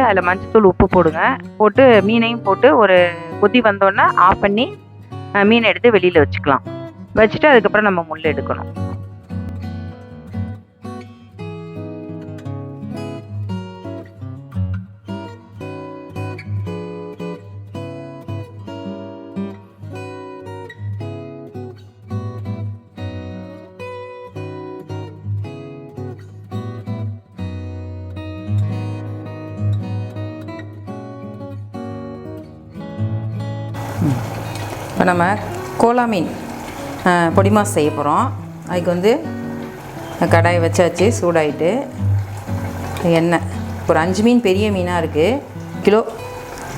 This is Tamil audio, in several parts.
அதில் மஞ்சத்தூள் உப்பு போடுங்க. போட்டு மீனையும் போட்டு ஒரு கொதி வந்தோடனே ஆஃப் பண்ணி மீனை எடுத்து வெளியில் வச்சுக்கலாம். வச்சுட்டு அதுக்கப்புறம் நம்ம முள் எடுக்கணும். இப்போ நம்ம கோலா மீன் பொடிமாஸ் செய்ய போகிறோம். அதுக்கு வந்து கடாயை வச்சாச்சு, சூடாயிட்டு எண்ணெய். ஒரு 5 மீன் பெரிய மீனாக இருக்குது,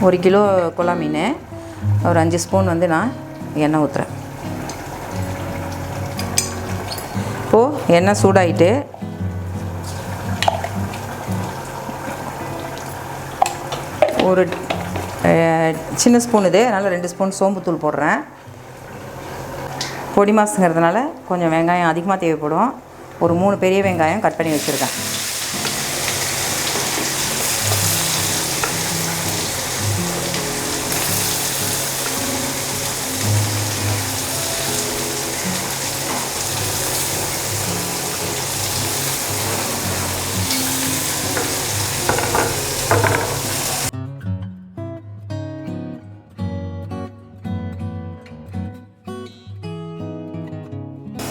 1 கிலோ கோலா மீன். ஒரு 5 ஸ்பூன் வந்து நான் எண்ணெய் ஊற்றுறேன். இப்போது எண்ணெய் சூடாயிட்டு ஒரு சின்ன ஸ்பூன் இது, அதனால் 2 ஸ்பூன் சோம்புத்தூள் போடுறேன். பொடி மாசுங்கிறதுனால கொஞ்சம் வெங்காயம் அதிகமாக தேவைப்படும். ஒரு 3 பெரிய வெங்காயம் கட் பண்ணி வச்சுருக்கேன்.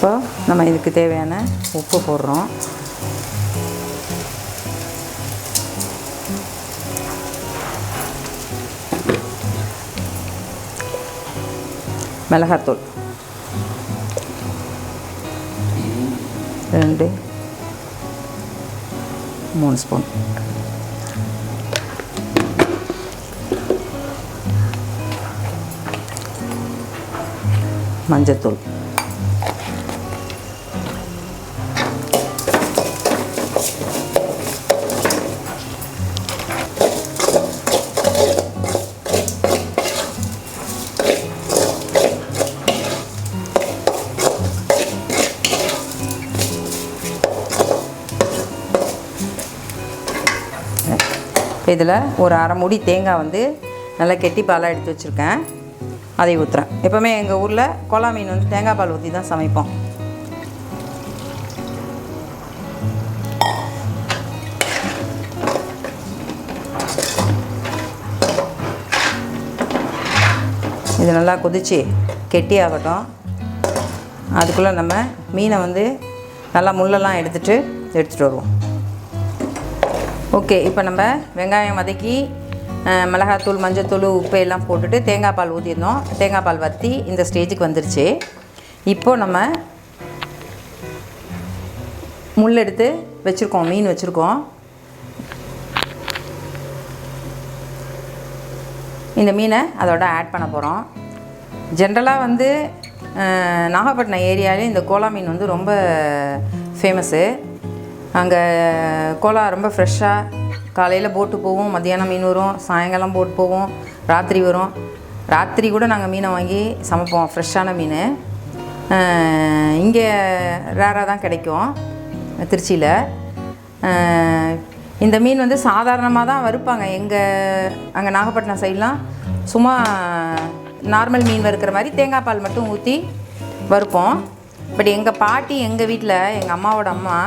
இப்போ நம்ம இதுக்கு தேவையான உப்பு போடுறோம். மிளகாத்தூள் 2-3 ஸ்பூன். மஞ்சத்தூள் இதில் ஒரு அரை மூடி தேங்காய் வந்து நல்லா கெட்டி பாலாக எடுத்து வச்சுருக்கேன், அதை ஊற்றுறேன். எப்போவுமே எங்கள் ஊரில் கோலா மீன் வந்து தேங்காய் பால் ஊற்றி தான் சமைப்போம். இது நல்லா கொதிச்சு கெட்டி ஆகட்டும். அதுக்குள்ளே நம்ம மீனை வந்து நல்லா முள்ளெல்லாம் எடுத்துகிட்டு வருவோம். ஓகே, இப்போ நம்ம வெங்காயம் வதக்கி மிளகாத்தூள், மஞ்சத்தூள், உப்பு எல்லாம் போட்டுட்டு தேங்காய் பால் ஊற்றிருந்தோம். தேங்காய் பால் வற்றி இந்த ஸ்டேஜுக்கு வந்துருச்சு. இப்போது நம்ம முள் எடுத்து வச்சுருக்கோம், மீன் வச்சுருக்கோம். இந்த மீனை அதோட ஆட் பண்ண போகிறோம். ஜென்ரலாக வந்து நாகப்பட்டினம் ஏரியாவிலே இந்த கோலா மீன் வந்து ரொம்ப ஃபேமஸ்ஸு. அங்கே கோலா ரொம்ப ஃப்ரெஷ்ஷாக காலையில் போட்டு போவோம், மத்தியானம் மீன் வரும், சாயங்காலம் போட்டு போவோம், ராத்திரி வரும். ராத்திரி கூட நாங்கள் மீனை வாங்கி சமைப்போம், ஃப்ரெஷ்ஷான மீன். இங்கே ரேராக தான் கிடைக்கும் திருச்சியில். இந்த மீன் வந்து சாதாரணமாக தான் வறுப்பாங்க. அங்கே நாகப்பட்டினம் சைட்லாம் சும்மா நார்மல் மீன் வறுக்கிற மாதிரி தேங்காய் பால் மட்டும் ஊற்றி வறுப்போம். பட் எங்கள் பாட்டி, எங்கள் வீட்டில் எங்கள் அம்மாவோட அம்மா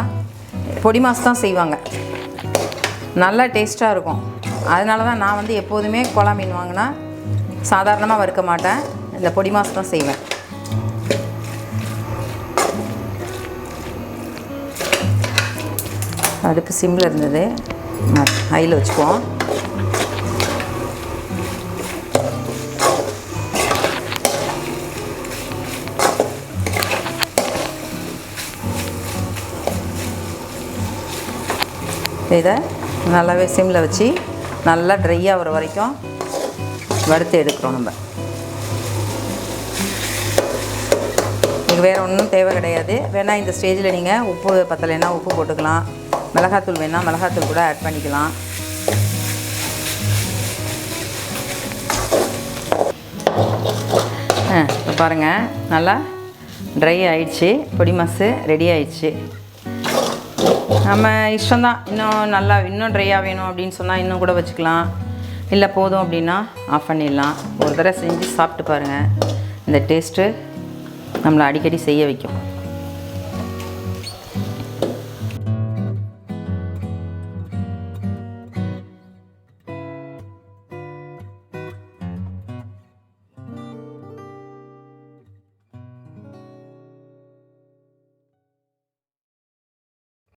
பொடி மாஸ் தான் செய்வாங்க. நல்லா டேஸ்ட்டாக இருக்கும். அதனால தான் நான் வந்து எப்போதுமே கோலா மீன் வாங்கினா சாதாரணமாக வறுக்க மாட்டேன், இந்த பொடி மாஸ் தான் செய்வேன். அடுப்பு சிம்மில் இருந்தது, ஹையில் வச்சுக்குவோம். இதை நல்லாவே சிம்மில் வச்சு நல்லா ட்ரை ஆகிற வரைக்கும் வறுத்து எடுக்கிறோம். நம்ம இதுக்கு வேறு ஒன்றும் தேவை கிடையாது. வேணால் இந்த ஸ்டேஜில் நீங்கள் உப்பு பத்தலைன்னா உப்பு போட்டுக்கலாம், மிளகாத்தூள் வேணால் மிளகாத்தூள் கூட ஆட் பண்ணிக்கலாம். இப்போ பாருங்கள், நல்லா ட்ரை ஆயிடுச்சு, பொடி மாஸ் ரெடி ஆயிடுச்சு. நம்ம இஷ்டம்தான். இன்னும் ட்ரையாக வேணும் அப்படின்னு சொன்னால் இன்னும் கூட வச்சுக்கலாம். இல்லை போதும் அப்படின்னா ஆஃப் பண்ணிடலாம். ஒரு தடவை செஞ்சு சாப்பிட்டு பாருங்கள். இந்த டேஸ்ட்டு நம்மளை அடிக்கடி செய்ய வைக்கும்.